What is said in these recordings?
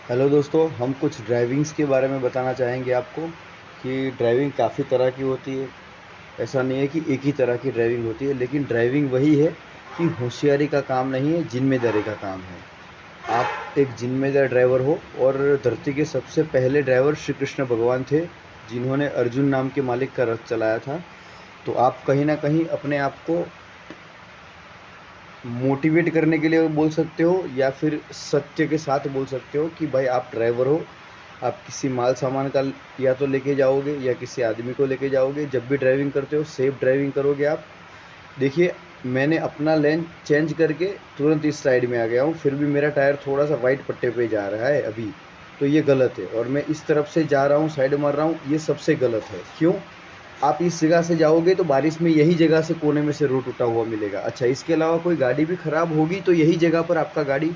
Hello दोस्तों, हम कुछ ड्राइविंग्स के बारे में बताना चाहेंगे आपको कि ड्राइविंग काफ़ी तरह की होती है। ऐसा नहीं है कि एक ही तरह की ड्राइविंग होती है, लेकिन ड्राइविंग वही है कि होशियारी का काम नहीं है, जिम्मेदारी का काम है। आप एक जिम्मेदार ड्राइवर हो। और धरती के सबसे पहले ड्राइवर श्री कृष्ण भगवान थे, जिन्होंने अर्जुन नाम के मालिक का रथ चलाया था। तो आप कहीं ना कहीं अपने आप को मोटिवेट करने के लिए बोल सकते हो, या फिर सत्य के साथ बोल सकते हो कि भाई आप ड्राइवर हो। आप किसी माल सामान का या तो लेके जाओगे या किसी आदमी को लेके जाओगे। जब भी ड्राइविंग करते हो सेफ ड्राइविंग करोगे आप। देखिए, मैंने अपना लेन चेंज करके तुरंत इस साइड में आ गया हूँ, फिर भी मेरा टायर थोड़ा सा वाइट पट्टे पे जा रहा है अभी। तो ये गलत है, और मैं इस तरफ से जा रहा हूँ, साइड मार रहा हूँ, ये सबसे गलत है। क्यों? आप इस जगह से जाओगे तो बारिश में यही जगह से कोने में से रोड टूटा हुआ मिलेगा। अच्छा, इसके अलावा कोई गाड़ी भी ख़राब होगी तो यही जगह पर आपका गाड़ी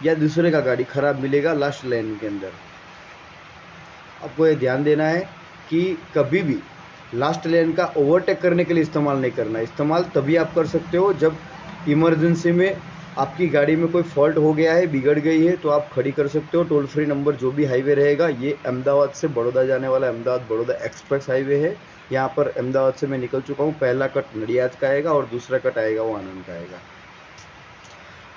या दूसरे का गाड़ी ख़राब मिलेगा लास्ट लाइन के अंदर। आपको ये ध्यान देना है कि कभी भी लास्ट लेन का ओवरटेक करने के लिए इस्तेमाल नहीं करना। इस्तेमाल तभी आप कर सकते हो जब इमरजेंसी में आपकी गाड़ी में कोई फॉल्ट हो गया है, बिगड़ गई है, तो आप खड़ी कर सकते हो। टोल फ्री नंबर जो भी हाईवे रहेगा, ये अहमदाबाद से बड़ौदा जाने वाला अहमदाबाद बड़ौदा एक्सप्रेस हाईवे है। यहाँ पर अहमदाबाद से मैं निकल चुका हूँ। पहला कट नडियाद का आएगा और दूसरा कट आएगा वो आनंद का आएगा।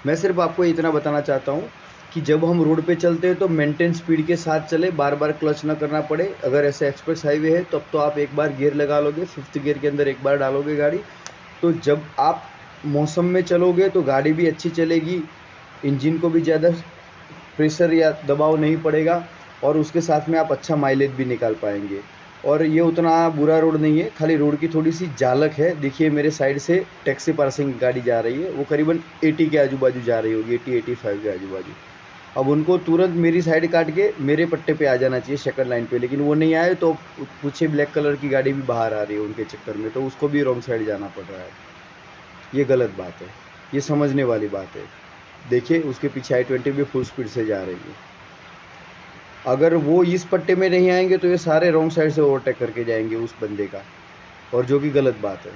मैं सिर्फ आपको इतना बताना चाहता हूँ कि जब हम रोड पे चलते हैं तो मेंटेन स्पीड के साथ चले, बार बार क्लच ना करना पड़े। अगर ऐसे एक्सप्रेस हाईवे है तब तो आप एक बार गियर लगा लोगे, फिफ्थ गियर के अंदर एक बार डालोगे गाड़ी, तो जब आप मौसम में चलोगे तो गाड़ी भी अच्छी चलेगी, इंजन को भी ज़्यादा प्रेशर या दबाव नहीं पड़ेगा, और उसके साथ में आप अच्छा माइलेज भी निकाल पाएंगे। और ये उतना बुरा रोड नहीं है, खाली रोड की थोड़ी सी झालक है। देखिए, मेरे साइड से टैक्सी पार्सिंग गाड़ी जा रही है, वो करीबन 80 के आजू बाजू जा रही होगी, 80-85 के आजू बाजू। अब उनको तुरंत मेरी साइड काट के मेरे पट्टे पे आ जाना चाहिए सेकंड लाइन पे, लेकिन वो नहीं आए तो पीछे ब्लैक कलर की गाड़ी भी बाहर आ रही है उनके चक्कर में, तो उसको भी रॉन्ग साइड जाना पड़ रहा है। ये गलत बात है, ये समझने वाली बात है। देखिए, उसके पीछे I-20 भी फुल स्पीड से जा रही है। अगर वो इस पट्टे में नहीं आएंगे तो ये सारे रॉन्ग साइड से ओवरटेक करके जाएंगे उस बंदे का, और जो कि गलत बात है।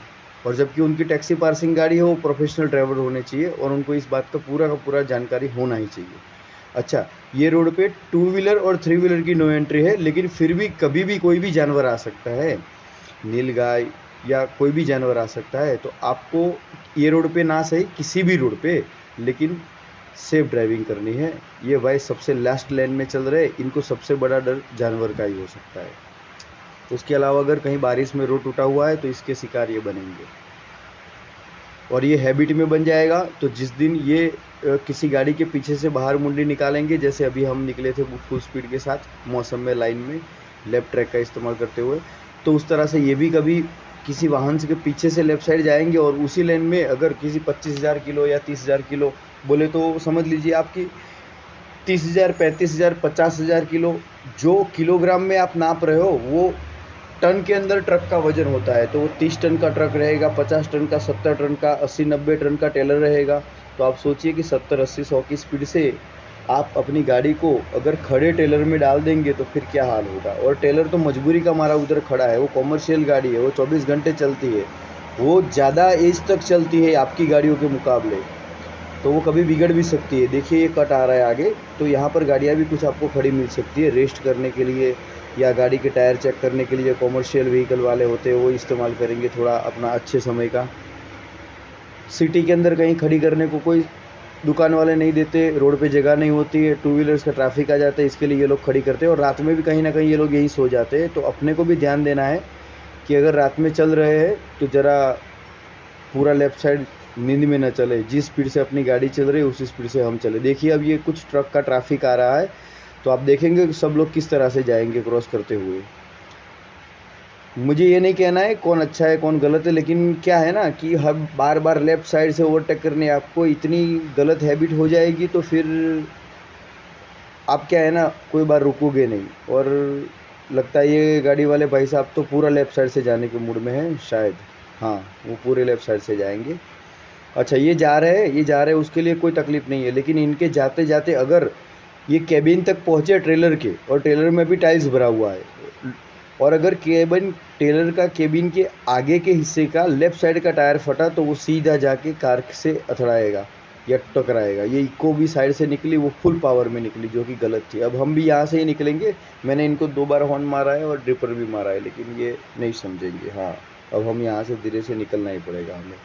और जबकि उनकी टैक्सी पार्सिंग गाड़ी है, वो प्रोफेशनल ड्राइवर होने चाहिए और उनको इस बात का पूरा जानकारी होना ही चाहिए। अच्छा, ये रोड पे टू व्हीलर और थ्री व्हीलर की नो एंट्री है, लेकिन फिर भी कभी भी कोई भी जानवर आ सकता है, नीलगाय या कोई भी जानवर आ सकता है। तो आपको ये रोड पे ना सही, किसी भी रोड पे, लेकिन सेफ ड्राइविंग करनी है। ये भाई सबसे लास्ट लेन में चल रहे, इनको सबसे बड़ा डर जानवर का ही हो सकता है। उसके अलावा अगर कहीं बारिश में रोड टूटा हुआ है तो इसके शिकार ये बनेंगे, और ये हैबिट में बन जाएगा। तो जिस दिन ये किसी गाड़ी के पीछे से बाहर मुंडी निकालेंगे, जैसे अभी हम निकले थे फुल स्पीड के साथ मौसम में लाइन में लेफ्ट ट्रैक का इस्तेमाल करते हुए, तो उस तरह से ये भी कभी किसी वाहन के पीछे से लेफ्ट साइड जाएंगे, और उसी लेन में अगर किसी 25,000 किलो या 30,000 किलो, बोले तो समझ लीजिए आपकी 30,000, 35,000, 50,000 किलो, जो किलोग्राम में आप नाप रहे हो वो टन के अंदर ट्रक का वजन होता है। तो वो 30 टन का ट्रक रहेगा, 50 टन का, 70 टन का, 80-90 टन का टेलर रहेगा। तो आप सोचिए कि 70-80-100 की स्पीड से आप अपनी गाड़ी को अगर खड़े टेलर में डाल देंगे तो फिर क्या हाल होगा। और टेलर तो मजबूरी का मारा उधर खड़ा है, वो कॉमर्शियल गाड़ी है, वो 24 घंटे चलती है, वो ज़्यादा एज तक चलती है आपकी गाड़ियों के मुकाबले, तो वो कभी बिगड़ भी सकती है। देखिए, ये कट आ रहा है आगे, तो यहाँ पर गाड़ियाँ भी कुछ आपको खड़ी मिल सकती है रेस्ट करने के लिए, या गाड़ी के टायर चेक करने के लिए। कॉमर्शियल व्हीकल वाले होते हैं वो इस्तेमाल करेंगे थोड़ा अपना अच्छे समय का। सिटी के अंदर कहीं खड़ी करने को कोई दुकान वाले नहीं देते, रोड पे जगह नहीं होती है, टू व्हीलर्स का ट्रैफिक आ जाता है, इसके लिए ये लोग खड़ी करते हैं। और रात में भी कहीं ना कहीं ये लोग यही सो जाते हैं। तो अपने को भी ध्यान देना है कि अगर रात में चल रहे हैं तो ज़रा पूरा लेफ्ट साइड नींद में न चले, जिस स्पीड से अपनी गाड़ी चल रही है उसी स्पीड से हम चले। देखिए, अब ये कुछ ट्रक का ट्रैफिक आ रहा है, तो आप देखेंगे कि सब लोग किस तरह से जाएंगे क्रॉस करते हुए। मुझे ये नहीं कहना है कौन अच्छा है कौन गलत है, लेकिन क्या है ना कि हम बार बार लेफ्ट साइड से ओवरटेक करने, आपको इतनी गलत हैबिट हो जाएगी तो फिर आप क्या है ना, कोई बार रुकोगे नहीं। और लगता है ये गाड़ी वाले भाई साहब तो पूरा लेफ्ट साइड से जाने के मूड में हैं शायद। हाँ, वो पूरे लेफ्ट साइड से जाएंगे। अच्छा, ये जा रहे हैं, ये जा रहे हैं, उसके लिए कोई तकलीफ नहीं है, लेकिन इनके जाते जाते अगर ये कैबिन तक पहुँचे ट्रेलर के, और ट्रेलर में भी टाइल्स भरा हुआ है, और अगर केबिन टेलर का केबिन के आगे के हिस्से का लेफ्ट साइड का टायर फटा तो वो सीधा जाके कार से अथड़ाएगा। या टकराएगा। ये इको भी साइड से निकली, वो फुल पावर में निकली, जो कि गलत थी। अब हम भी यहाँ से ही निकलेंगे। मैंने इनको 2 बार हॉर्न मारा है और ड्रिपर भी मारा है, लेकिन ये नहीं समझेंगे। हाँ, अब हम यहाँ से धीरे से निकलना ही पड़ेगा हमें,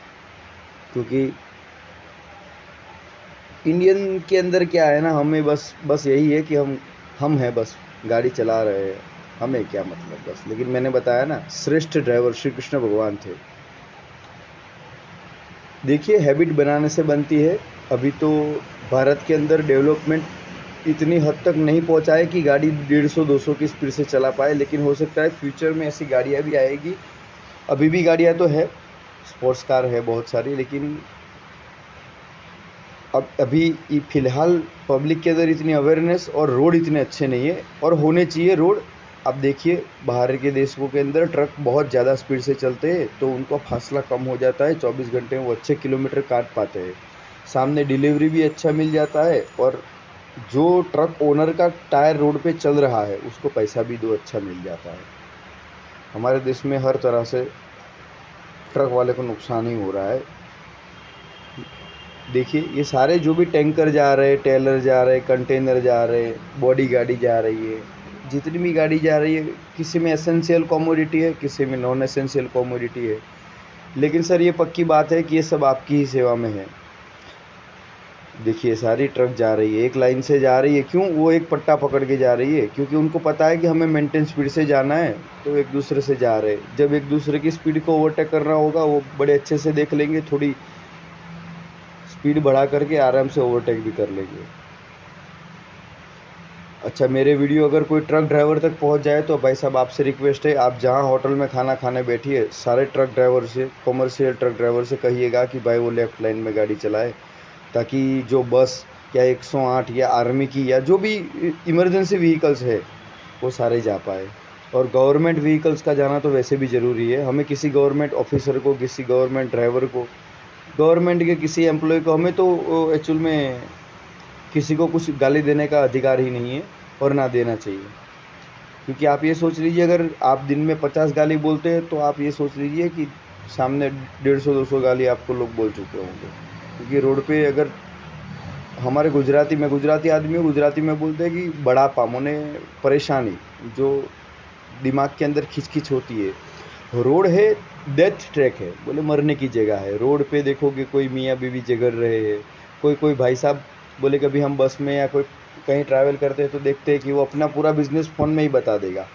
क्योंकि इंडियन के अंदर क्या है ना, हमें बस यही है कि हम हैं, बस गाड़ी चला रहे हैं, हमें क्या मतलब बस। लेकिन मैंने बताया ना, श्रेष्ठ ड्राइवर श्री कृष्ण भगवान थे। देखिए, हैबिट बनाने से बनती है। अभी तो भारत के अंदर डेवलपमेंट इतनी हद तक नहीं पहुंचा है कि गाड़ी 150-200 की स्पीड से चला पाए, लेकिन हो सकता है फ्यूचर में ऐसी गाड़ियां भी आएगी। अभी भी गाड़ियां तो है, स्पोर्ट्स कार है बहुत सारी, लेकिन अब अभी फ़िलहाल पब्लिक के अंदर इतनी अवेयरनेस और रोड इतने अच्छे नहीं है, और होने चाहिए रोड। अब देखिए, बाहर के देशों के अंदर ट्रक बहुत ज़्यादा स्पीड से चलते हैं, तो उनका फासला कम हो जाता है, 24 घंटे में वो अच्छे किलोमीटर काट पाते हैं। सामने डिलीवरी भी अच्छा मिल जाता है, और जो ट्रक ओनर का टायर रोड पे चल रहा है उसको पैसा भी दो अच्छा मिल जाता है। हमारे देश में हर तरह से ट्रक वाले को नुकसान ही हो रहा है। देखिए, ये सारे जो भी टैंकर जा रहे, टेलर जा रहे, कंटेनर जा रहे, बॉडी गाड़ी जा रही है, जितनी भी गाड़ी जा रही है, किसी में एसेंशियल कमोडिटी है, किसी में नॉन एसेंशियल कमोडिटी है। लेकिन सर, ये पक्की बात है कि ये सब आपकी ही सेवा में है। देखिए, सारी ट्रक जा रही है, एक लाइन से जा रही है। क्यों? वो एक पट्टा पकड़ के जा रही है, क्योंकि उनको पता है कि हमें मेंटेन स्पीड से जाना है, तो एक दूसरे से जा रहे हैं। जब एक दूसरे की स्पीड को ओवरटेक करना होगा, वो बड़े अच्छे से देख लेंगे, थोड़ी स्पीड बढ़ा करके आराम से ओवरटेक भी कर लेंगे। अच्छा, मेरे वीडियो अगर कोई ट्रक ड्राइवर तक पहुंच जाए तो भाई साहब, आपसे रिक्वेस्ट है, आप जहां होटल में खाना खाने बैठिए, सारे ट्रक ड्राइवर से, कमर्शियल ट्रक ड्राइवर से कहिएगा कि भाई वो लेफ़्ट लाइन में गाड़ी चलाए, ताकि जो बस या 108 या आर्मी की या जो भी इमरजेंसी व्हीकल्स है, वो सारे जा पाए। और गवर्नमेंट व्हीकल्स का जाना तो वैसे भी ज़रूरी है। हमें किसी गवर्नमेंट ऑफिसर को, किसी गवर्नमेंट ड्राइवर को, गवर्नमेंट के किसी एम्प्लॉय को, हमें तो एक्चुअल में किसी को कुछ गाली देने का अधिकार ही नहीं है, और ना देना चाहिए। क्योंकि आप ये सोच लीजिए, अगर आप दिन में 50 गाली बोलते हैं, तो आप ये सोच लीजिए कि सामने 150-200 गाली आपको लोग बोल चुके होंगे। क्योंकि रोड पे अगर हमारे गुजराती में, गुजराती आदमी गुजराती में बोलते हैं कि बड़ा पामोने परेशानी, जो दिमाग के अंदर खिचखिच होती है। रोड है, डेथ ट्रैक है, बोले मरने की जगह है। रोड पे देखोगे कोई मियाँ बीवी झगड़ रहे हैं, कोई भाई साहब बोले, कभी हम बस में या कोई कहीं ट्रैवल करते हैं तो देखते हैं कि वो अपना पूरा बिजनेस फ़ोन में ही बता देगा।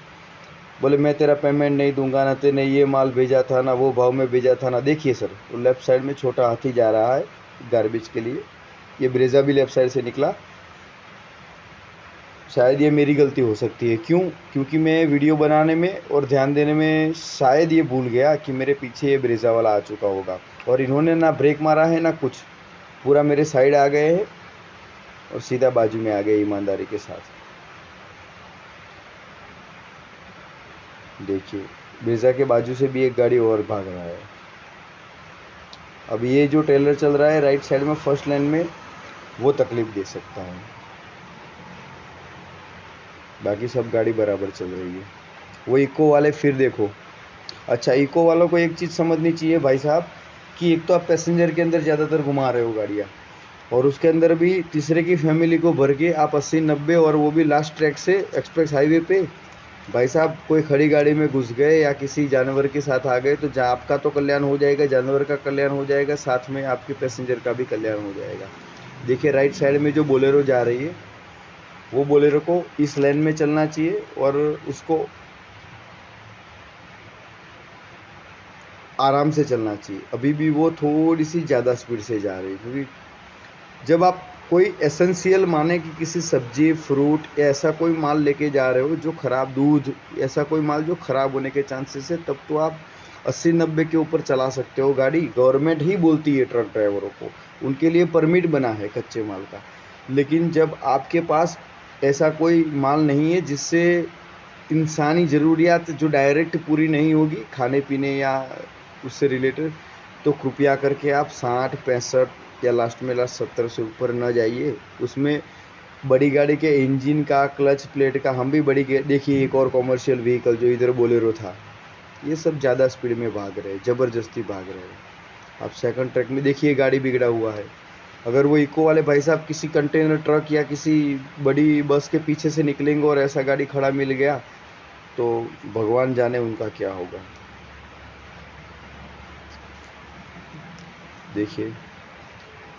बोले, मैं तेरा पेमेंट नहीं दूंगा ना, तेने ये माल भेजा था ना, वो भाव में भेजा था ना। देखिए सर, वो लेफ़्ट साइड में छोटा हाथी जा रहा है गार्बेज के लिए, ये ब्रेजा भी लेफ़्ट साइड से निकला। शायद ये मेरी गलती हो सकती है। क्यों? क्योंकि मैं वीडियो बनाने में और ध्यान देने में शायद ये भूल गया कि मेरे पीछे ये ब्रेजा वाला आ चुका होगा, और इन्होंने ना ब्रेक मारा है ना कुछ, पूरा मेरे साइड आ गए हैं और सीधा बाजू में आ गए ईमानदारी के साथ। देखिए, ब्रेजा के बाजू से भी एक गाड़ी और भाग रहा है। अब ये जो टेलर चल रहा है राइट साइड में फर्स्ट लाइन में, वो तकलीफ दे सकता है, बाकी सब गाड़ी बराबर चल रही है। वो इको वाले फिर देखो। अच्छा, इको वालों को एक चीज़ समझनी चाहिए भाई साहब, कि एक तो आप पैसेंजर के अंदर ज़्यादातर घुमा रहे हो गाड़ियाँ, और उसके अंदर भी तीसरे की फैमिली को भर के आप 80-90, और वो भी लास्ट ट्रैक से एक्सप्रेस हाईवे पे। भाई साहब, कोई खड़ी गाड़ी में घुस गए या किसी जानवर के साथ आ गए, तो जहाँ आपका तो कल्याण हो जाएगा, जानवर का कल्याण हो जाएगा, साथ में आपके पैसेंजर का भी कल्याण हो जाएगा। देखिए, राइट साइड में जो बोलेरो जा रही है, वो बोलेरो को इस लाइन में चलना चाहिए, और उसको आराम से चलना चाहिए। अभी भी वो थोड़ी सी ज़्यादा स्पीड से जा रही है, क्योंकि जब आप कोई एसेंशियल माने कि किसी सब्जी, फ्रूट या ऐसा कोई माल लेके जा रहे हो जो ख़राब, दूध, ऐसा कोई माल जो ख़राब होने के चांसेस है, तब तो आप 80-90 के ऊपर चला सकते हो गाड़ी। गवर्नमेंट ही बोलती है ट्रक ड्राइवरों को, उनके लिए परमिट बना है कच्चे माल का। लेकिन जब आपके पास ऐसा कोई माल नहीं है जिससे इंसानी ज़रूरियात जो डायरेक्ट पूरी नहीं होगी, खाने पीने या उससे रिलेटेड, तो कृपया करके आप 60, 65 या लास्ट में लास्ट 70 से ऊपर न जाइए। उसमें बड़ी गाड़ी के इंजन का, क्लच प्लेट का, हम भी देखिए, एक और कॉमर्शियल व्हीकल जो इधर बोलेरो था, ये सब ज़्यादा स्पीड में भाग रहे हैं, ज़बरदस्ती भाग रहे हैं। आप सेकंड ट्रैक में देखिए, गाड़ी बिगड़ा हुआ है। अगर वो इको वाले भाई साहब किसी कंटेनर ट्रक या किसी बड़ी बस के पीछे से निकलेंगे और ऐसा गाड़ी खड़ा मिल गया तो भगवान जाने उनका क्या होगा। देखिए,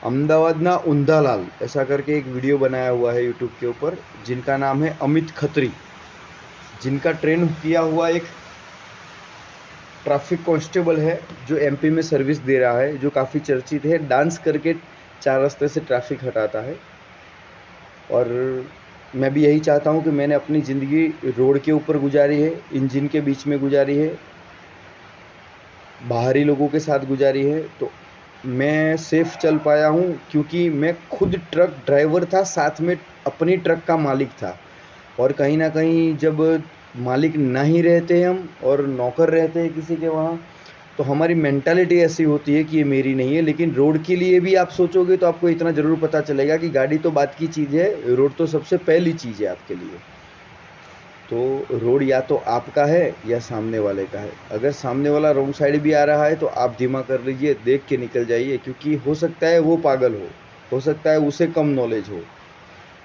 अहमदाबाद ना उंधालाल ऐसा करके एक वीडियो बनाया हुआ है यूट्यूब के ऊपर, जिनका नाम है अमित खत्री, जिनका ट्रेन किया हुआ एक ट्रैफिक कांस्टेबल है जो एमपी में सर्विस दे रहा है, जो काफ़ी चर्चित है, डांस करके 4 रास्ते से ट्रैफिक हटाता है। और मैं भी यही चाहता हूँ कि मैंने अपनी ज़िंदगी रोड के ऊपर गुजारी है, इंजन के बीच में गुजारी है, बाहरी लोगों के साथ गुजारी है, तो मैं सेफ चल पाया हूँ क्योंकि मैं खुद ट्रक ड्राइवर था, साथ में अपनी ट्रक का मालिक था। और कहीं ना कहीं जब मालिक नहीं रहते हम और नौकर रहते हैं किसी के वहाँ, तो हमारी मेंटालिटी ऐसी होती है कि ये मेरी नहीं है। लेकिन रोड के लिए भी आप सोचोगे तो आपको इतना ज़रूर पता चलेगा कि गाड़ी तो बात की चीज़ है, रोड तो सबसे पहली चीज़ है आपके लिए। तो रोड या तो आपका है या सामने वाले का है। अगर सामने वाला रॉन्ग साइड भी आ रहा है तो आप धीमा कर लीजिए, देख के निकल जाइए, क्योंकि हो सकता है वो पागल हो सकता है उसे कम नॉलेज हो।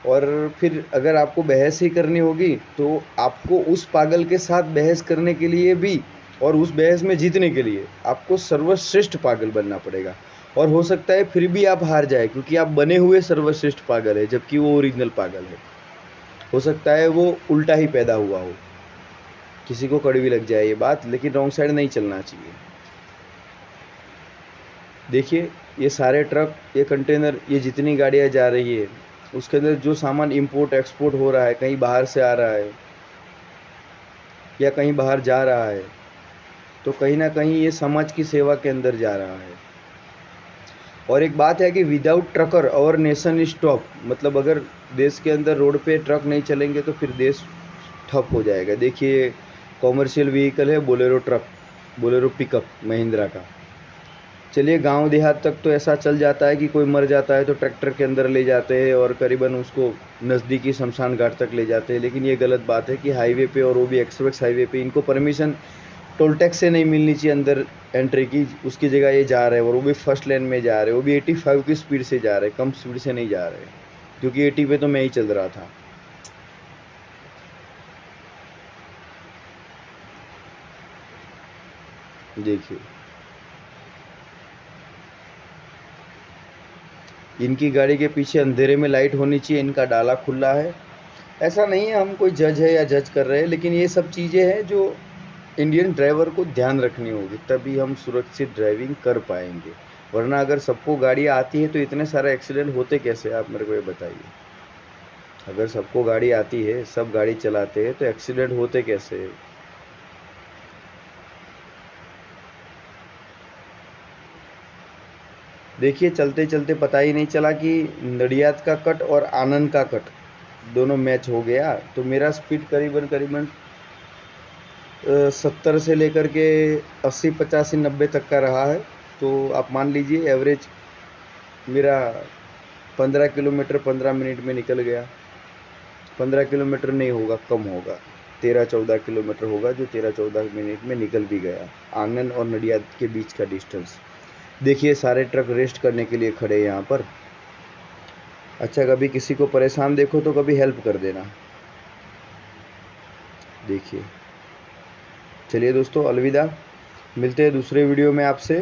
और फिर अगर आपको बहस ही करनी होगी तो आपको उस पागल के साथ बहस करने के लिए भी और उस बहस में जीतने के लिए आपको सर्वश्रेष्ठ पागल बनना पड़ेगा। और हो सकता है फिर भी आप हार जाए, क्योंकि आप बने हुए सर्वश्रेष्ठ पागल है जबकि वो ओरिजिनल पागल है। हो सकता है वो उल्टा ही पैदा हुआ हो। किसी को कड़वी लग जाए ये बात, लेकिन रॉन्ग साइड नहीं चलना चाहिए। देखिए, ये सारे ट्रक, ये कंटेनर, ये जितनी गाड़ियाँ जा रही है, उसके अंदर जो सामान इंपोर्ट एक्सपोर्ट हो रहा है, कहीं बाहर से आ रहा है या कहीं बाहर जा रहा है, तो कहीं ना कहीं ये समाज की सेवा के अंदर जा रहा है। और एक बात है कि विदाउट ट्रकर और नेशन स्टॉप, मतलब अगर देश के अंदर रोड पे ट्रक नहीं चलेंगे तो फिर देश ठप हो जाएगा। देखिए, कॉमर्शियल व्हीकल है Bolero truck, Bolero pickup Mahindra का। चलिए, गांव देहात तक तो ऐसा चल जाता है कि कोई मर जाता है तो ट्रैक्टर के अंदर ले जाते हैं और करीबन उसको नज़दीकी शमशान घाट तक ले जाते हैं। लेकिन ये गलत बात है कि हाईवे पे, और वो भी एक्सप्रेस हाईवे पे, इनको परमिशन टोल टैक्स से नहीं मिलनी चाहिए अंदर एंट्री की। उसकी जगह ये जा रहे हैं और वो भी फर्स्ट लेन में जा रहे हैं, वो भी 85 की स्पीड से जा रहे हैं, कम स्पीड से नहीं जा रहे, क्योंकि 80 पे तो मैं ही चल रहा था। देखिए, इनकी गाड़ी के पीछे अंधेरे में लाइट होनी चाहिए, इनका डाला खुला है। ऐसा नहीं है हम कोई जज है या जज कर रहे हैं, लेकिन ये सब चीज़ें हैं जो इंडियन ड्राइवर को ध्यान रखनी होगी, तभी हम सुरक्षित ड्राइविंग कर पाएंगे। वरना अगर सबको गाड़ियाँ आती है तो इतने सारे एक्सीडेंट होते कैसे, आप मेरे को ये बताइए। अगर सबको गाड़ी आती है, सब गाड़ी चलाते हैं, तो एक्सीडेंट होते कैसे। देखिए, चलते चलते पता ही नहीं चला कि नडियाद का कट और आनंद का कट दोनों मैच हो गया। तो मेरा स्पीड करीबन करीबन 70 से लेकर के 80, 85, 90 तक का रहा है। तो आप मान लीजिए एवरेज मेरा 15 किलोमीटर 15 मिनट में निकल गया। 15 किलोमीटर नहीं होगा, कम होगा, 13-14 किलोमीटर होगा, जो 13-14 मिनट में निकल भी गया। आनंद और नडियाद के बीच का डिस्टेंस देखिए। सारे ट्रक रेस्ट करने के लिए खड़े हैं यहाँ पर। अच्छा, कभी किसी को परेशान देखो तो कभी हेल्प कर देना। देखिए, चलिए दोस्तों, अलविदा। मिलते हैं दूसरे वीडियो में आपसे।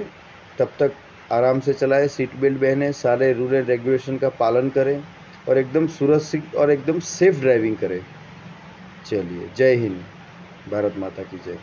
तब तक आराम से चलाएं, सीट बेल्ट पहने, सारे रूल एंड रेगुलेशन का पालन करें और एकदम सुरक्षित और एकदम सेफ ड्राइविंग करें। चलिए, जय हिंद, भारत माता की जय।